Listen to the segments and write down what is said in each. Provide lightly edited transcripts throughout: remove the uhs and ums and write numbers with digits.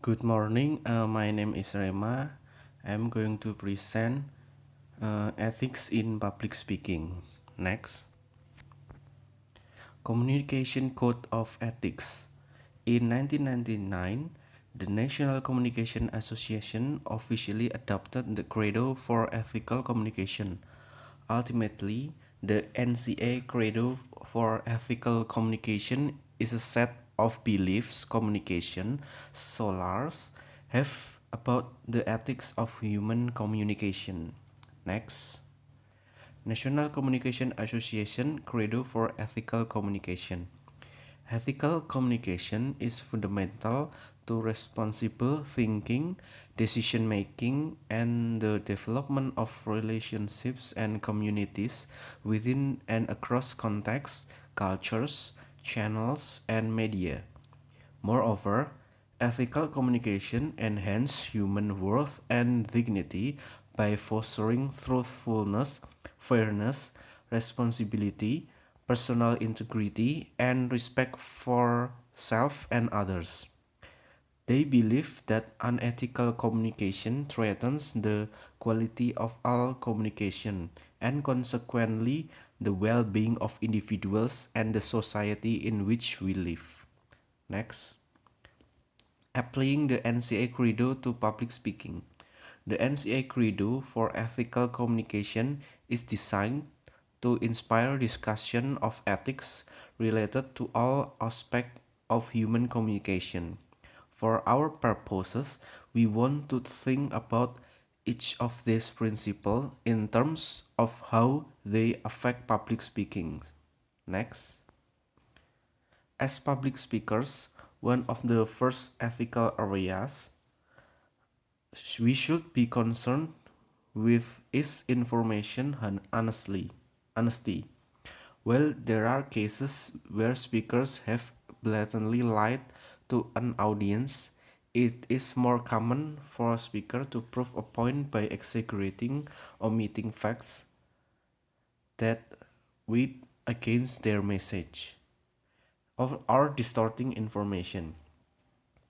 Good morning. My name is Rhema. I'm going to present ethics in public speaking. Next, Communication Code of Ethics. In 1999, the National Communication Association officially adopted the Credo for Ethical Communication. Ultimately, the NCA Credo for Ethical Communication is a set of beliefs communication scholars have about the ethics of human communication. Next, National Communication Association Credo for Ethical Communication. Ethical communication is fundamental to responsible thinking, decision making, and the development of relationships and communities within and across contexts, cultures, channels, and media. Moreover, ethical communication enhances human worth and dignity by fostering truthfulness, fairness, responsibility, personal integrity, and respect for self and others. They believe that unethical communication threatens the quality of all communication and consequently the well-being of individuals and the society in which we live. Next. Applying the NCA Credo to public speaking. The NCA Credo for Ethical Communication is designed to inspire discussion of ethics related to all aspects of human communication. For our purposes, we want to think about each of these principles in terms of how they affect public speaking. Next. As public speakers, one of the first ethical areas we should be concerned with is information and honesty. Well, there are cases where speakers have blatantly lied to an audience. It is more common for a speaker to prove a point by exaggerating, omitting facts that weigh against their message, or distorting information.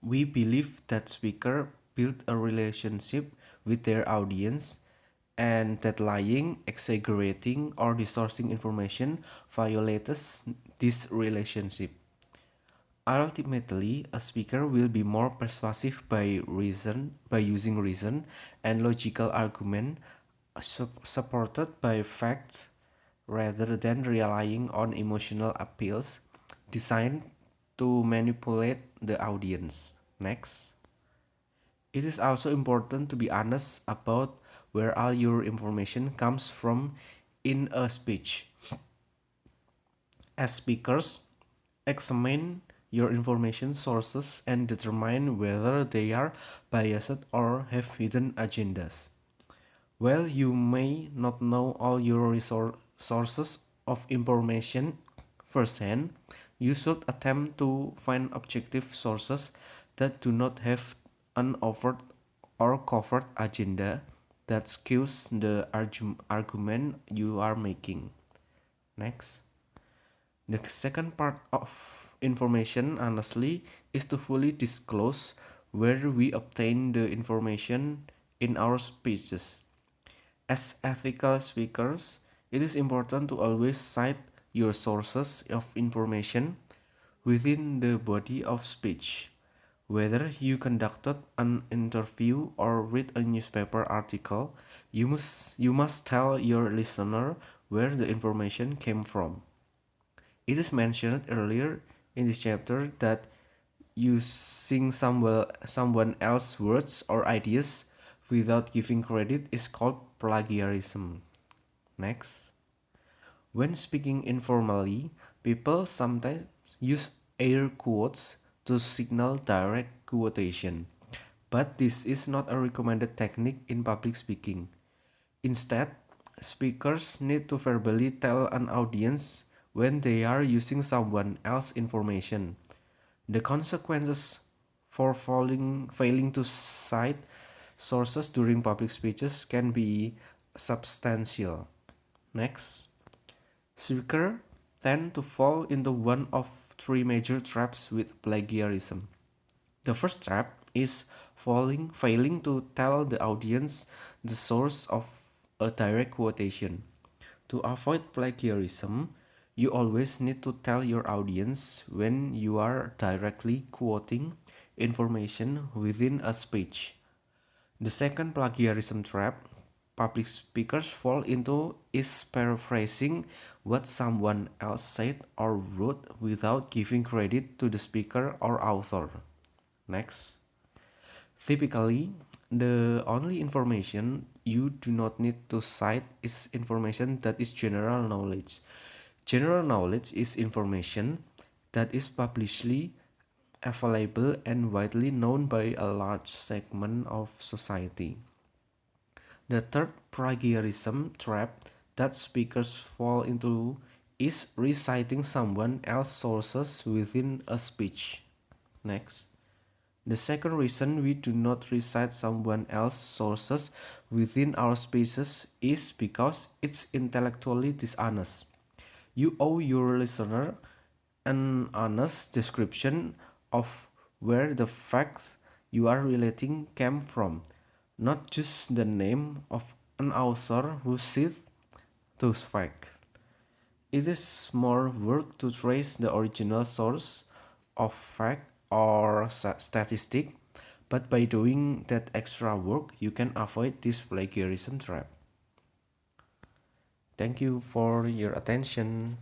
We believe that speakers build a relationship with their audience and that lying, exaggerating, or distorting information violates this relationship. Ultimately, a speaker will be more persuasive by using reason and logical argument supported by facts rather than relying on emotional appeals designed to manipulate the audience. Next. It is also important to be honest about where all your information comes from in a speech. As speakers, examine your information sources and determine whether they are biased or have hidden agendas. While you may not know all your sources of information firsthand, you should attempt to find objective sources that do not have an overt or covert agenda that skews the argument you are making. Next. The second part of information, honestly, is to fully disclose where we obtain the information in our speeches. As ethical speakers, it is important to always cite your sources of information within the body of speech. Whether you conducted an interview or read a newspaper article, you must tell your listener where the information came from. It is mentioned earlier in this chapter that using someone else's words or ideas without giving credit is called plagiarism. Next. When speaking informally, people sometimes use air quotes to signal direct quotation, but this is not a recommended technique in public speaking. Instead, speakers need to verbally tell an audience when they are using someone else's information. The consequences for failing to cite sources during public speeches can be substantial. Next, speakers tend to fall into one of three major traps with plagiarism. The first trap is failing to tell the audience the source of a direct quotation. To avoid plagiarism, you always need to tell your audience when you are directly quoting information within a speech. The second plagiarism trap public speakers fall into is paraphrasing what someone else said or wrote without giving credit to the speaker or author. Next. Typically, the only information you do not need to cite is information that is general knowledge. General knowledge is information that is publicly available and widely known by a large segment of society. The third plagiarism trap that speakers fall into is reciting someone else's sources within a speech. Next. The second reason we do not recite someone else's sources within our speeches is because it's intellectually dishonest. You owe your listener an honest description of where the facts you are relating came from, not just the name of an author who said those facts. It is more work to trace the original source of fact or statistic, but by doing that extra work, you can avoid this plagiarism trap. Thank you for your attention.